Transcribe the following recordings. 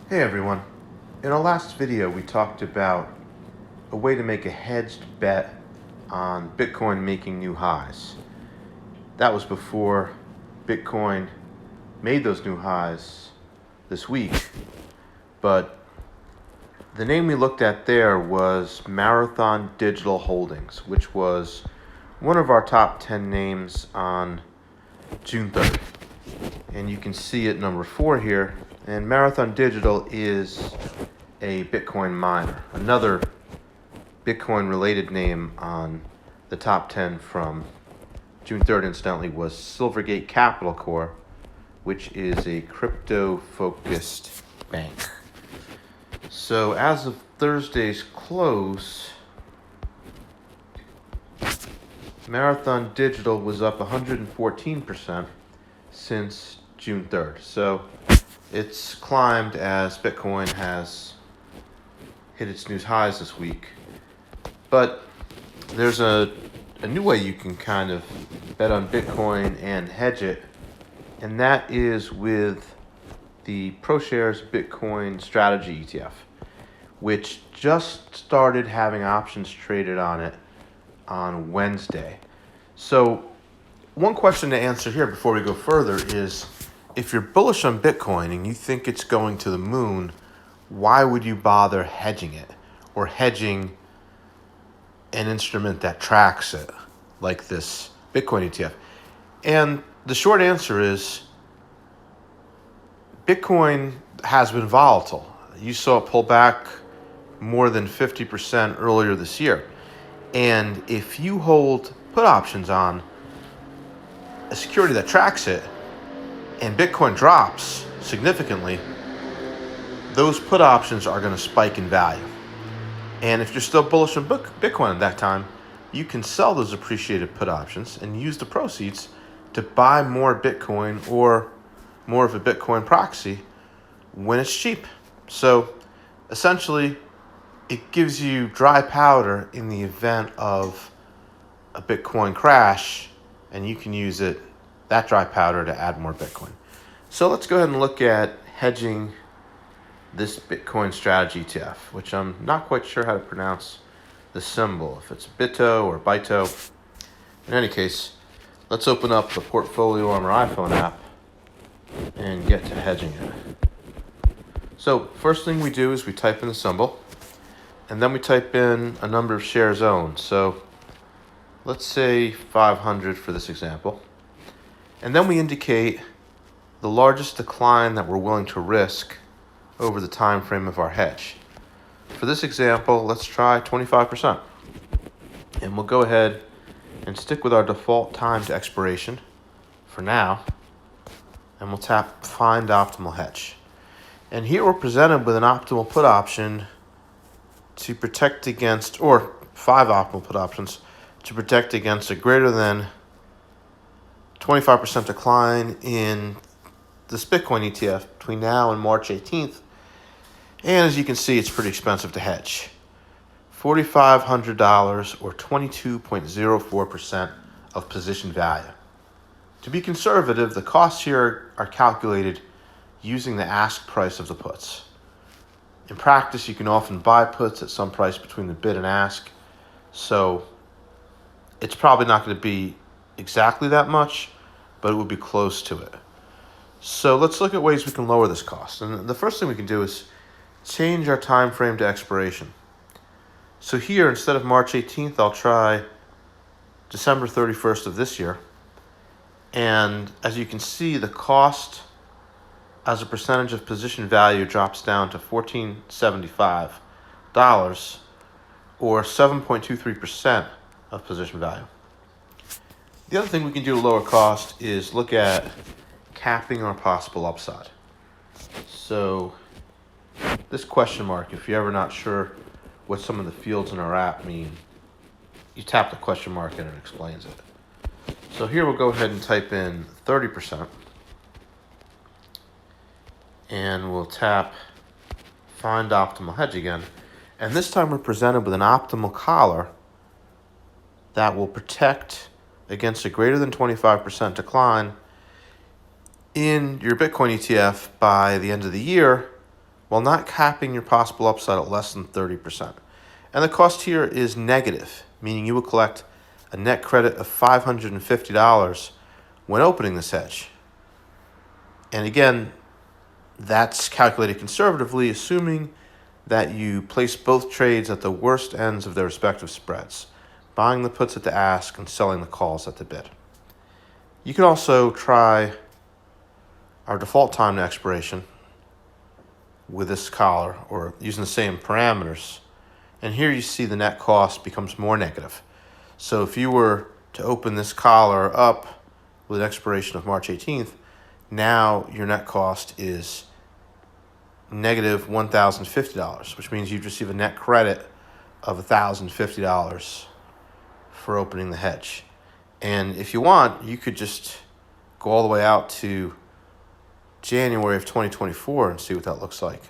Hey everyone. In our last video, we talked about a way to make a hedged bet on Bitcoin making new highs. That was before Bitcoin made those new highs this week. But the name we looked at there was Marathon Digital Holdings, which was one of our top 10 names on June 3rd. And you can see it number 4 here. And Marathon Digital is a Bitcoin miner, another Bitcoin related name on the top 10 from June 3rd, incidentally, was Silvergate Capital Corp, which is a crypto focused bank. So as of Thursday's close, Marathon Digital was up 114% since June 3rd. So it's climbed as Bitcoin has hit its new highs this week. But there's a new way you can kind of bet on Bitcoin and hedge it, and that is with the ProShares Bitcoin Strategy ETF, which just started having options traded on it on Wednesday. So one question to answer here before we go further is, if you're bullish on Bitcoin and you think it's going to the moon, why would you bother hedging it or hedging an instrument that tracks it like this Bitcoin ETF? And the short answer is Bitcoin has been volatile. You saw it pull back more than 50% earlier this year. And if you hold put options on a security that tracks it and Bitcoin drops significantly, those put options are going to spike in value. And if you're still bullish on Bitcoin at that time, you can sell those appreciated put options and use the proceeds to buy more Bitcoin or more of a Bitcoin proxy when it's cheap. So essentially, it gives you dry powder in the event of a Bitcoin crash, and you can use that dry powder to add more Bitcoin. So let's go ahead and look at hedging this Bitcoin Strategy ETF, which I'm not quite sure how to pronounce the symbol, if it's BITO or BITO. In any case, let's open up the portfolio on our iPhone app and get to hedging it. So first thing we do is we type in the symbol, and then we type in a number of shares owned. So let's say 500 for this example. And then we indicate the largest decline that we're willing to risk over the time frame of our hedge. For this example, let's try 25%. And we'll go ahead and stick with our default time to expiration for now. And we'll tap Find Optimal Hedge. And here we're presented with an optimal put option to protect against, or 5 optimal put options to protect against a greater than 25% decline in this Bitcoin ETF between now and March 18th. And as you can see, it's pretty expensive to hedge. $4,500 or 22.04% of position value. To be conservative, the costs here are calculated using the ask price of the puts. In practice, you can often buy puts at some price between the bid and ask, so it's probably not going to be exactly that much, but it would be close to it. So let's look at ways we can lower this cost. And the first thing we can do is change our time frame to expiration. So here, instead of March 18th, I'll try December 31st of this year. And as you can see, the cost as a percentage of position value drops down to $14.75 or 7.23% of position value. The other thing we can do to lower cost is look at capping our possible upside. So this question mark, if you're ever not sure what some of the fields in our app mean, you tap the question mark and it explains it. So here we'll go ahead and type in 30%. And we'll tap Find Optimal Hedge again. And this time we're presented with an optimal collar that will protect against a greater than 25% decline in your Bitcoin ETF by the end of the year, while not capping your possible upside at less than 30%. And the cost here is negative, meaning you will collect a net credit of $550 when opening this hedge. And again, that's calculated conservatively, assuming that you place both trades at the worst ends of their respective spreads, buying the puts at the ask and selling the calls at the bid. You can also try our default time to expiration with this collar, or using the same parameters. And here you see the net cost becomes more negative. So if you were to open this collar up with an expiration of March 18th, now your net cost is negative $1,050, which means you'd receive a net credit of $1,050 for opening the hedge. And if you want, you could just go all the way out to January of 2024 and see what that looks like.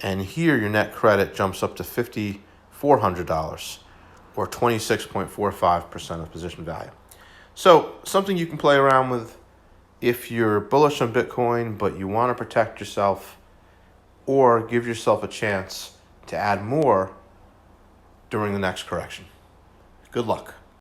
And here your net credit jumps up to $5,400, or 26.45% of position value. So something you can play around with if you're bullish on Bitcoin, but you want to protect yourself or give yourself a chance to add more during the next correction. Good luck.